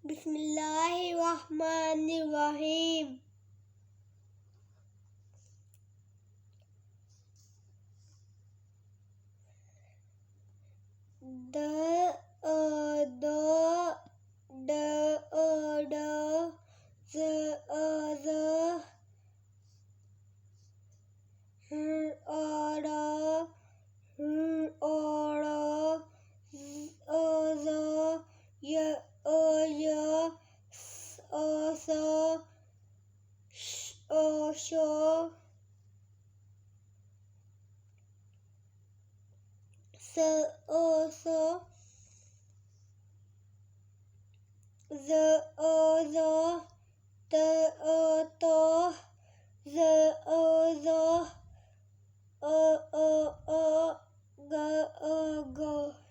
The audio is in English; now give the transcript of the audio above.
بسم اللہ الرحمن الرحیم. د د ڈ ڈ ز ز ر ڑ ر ز ی ی س ش ش س ز ز ت ت ز ز گ گ